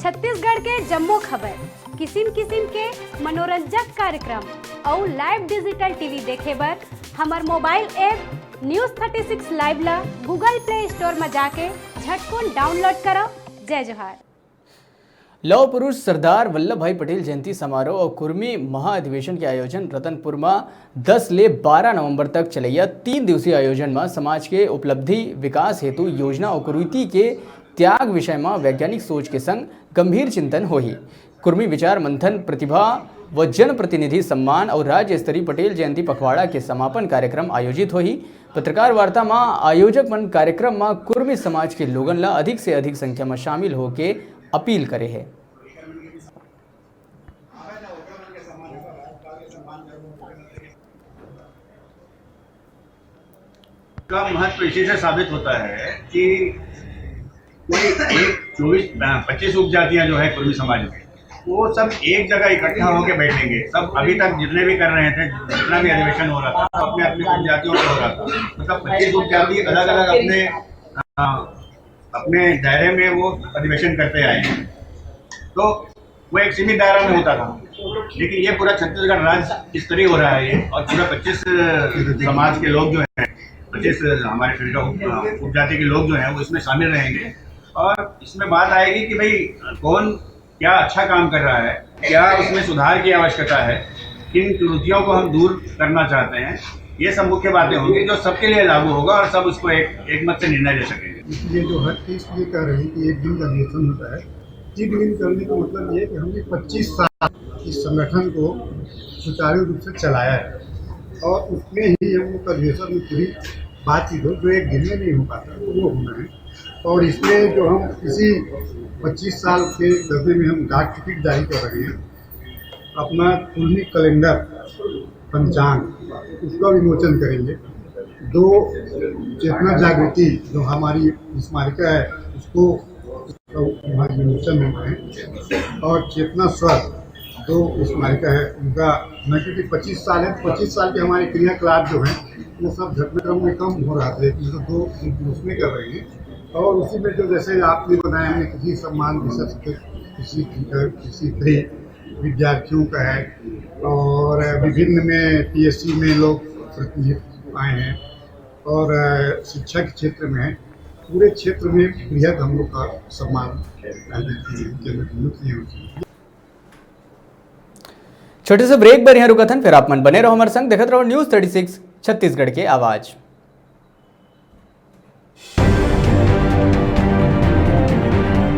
छत्तीसगढ़ के जम्मो खबर, किसिम किसिम के मनोरंजक कार्यक्रम और लाइव डिजिटल टीवी देखे बर हमार मोबाइल ऐप न्यूज़ 36 लाइव ला गूगल प्ले स्टोर में जाके झटकुन डाउनलोड करो। जय जोहार। लौह पुरुष सरदार वल्लभ भाई पटेल जयंती समारोह और कुर्मी महाअधिवेशन के आयोजन रतनपुर में 10 ले 12 नवंबर तक चलैया 3 दिवसीय आयोजन में समाज के उपलब्धि विकास हेतु योजना और कुरीति के त्याग विषय में वैज्ञानिक सोच के संग गंभीर चिंतन होही। कुर्मी विचार मंथन, प्रतिभा व जनप्रतिनिधि सम्मान और राज्य स्तरीय पटेल जयंती पखवाड़ा के समापन कार्यक्रम आयोजित होही। पत्रकार वार्ता में आयोजक मन कार्यक्रम में कुर्मी समाज के लोगन ला अधिक से अधिक संख्या में शामिल होके अपील करे है। का महत्व इसी से साबित होता है कि कोई 24-25 उपजातियां जो है कुर्मी समाज में, वो सब एक जगह इकट्ठा होकर बैठेंगे। सब अभी तक जितने भी कर रहे थे, जितना भी अधिवेशन हो रहा था, तो अपने अपने उपजातियों से हो रहा था। मतलब 25 उपजाति अलग अलग अपने दायरे में वो अधिवेशन करते आए हैं। तो वो एक सीमित दायरा में होता था, लेकिन ये पूरा छत्तीसगढ़ राज्य स्तरीय हो रहा है ये, और पूरा 25 समाज के लोग जो हैं, 25 हमारे उपजाति के लोग जो हैं वो इसमें शामिल रहेंगे। और इसमें बात आएगी कि भाई कौन क्या अच्छा काम कर रहा है, क्या उसमें सुधार की आवश्यकता है, किन त्रुटियों को हम दूर करना चाहते हैं, ये सब मुख्य बातें होंगी जो सबके लिए लागू होगा और सब उसको एक मत से निर्णय ले सकेंगे। इसलिए जो हर चीज़ ये कह रहे हैं कि एक दिन का अधिवेशन होता है। 3 दिन करने का मतलब ये है कि हमने 25 साल इस संगठन को सुचारू रूप से चलाया है, और उसमें ही हम लोग अधिवेशन में पूरी बातचीत हो जो एक दिन में नहीं हो पाता, तो वो होना है। और इसमें जो हम इसी 25 साल के दर्जे में हम डाक टिकट जारी कर रहे हैं, अपना कुर्मी कैलेंडर पंचांग उसका विमोचन करेंगे। 2 चेतना जागृति जो हमारी स्मारिका है उसको हमारे विमोचन में है, और चेतना स्वर जो स्मारिका है उनका, न क्योंकि 25 साल है, 25 साल के हमारे क्रियाकलाप जो हैं वो सब घटनाक्रम में कम हो रहा था, लेकिन तो 2 उसमें कर रहे हैं। और उसी में जो जैसे आपने बनाया है किसी सम्मान विशेष किसी फ्री विद्यार्थियों का है, और विभिन्न में PSC में लोग प्रतिनिधित्व आए हैं, और शिक्षा के क्षेत्र में है। पूरे क्षेत्र में बृहद हम लोग का सम्मान छोटे से ब्रेक पर यहाँ रुका था, फिर आप मन बने रहो हमारे संग, देखते रहो न्यूज़ 36 छत्तीसगढ़ के आवाज़।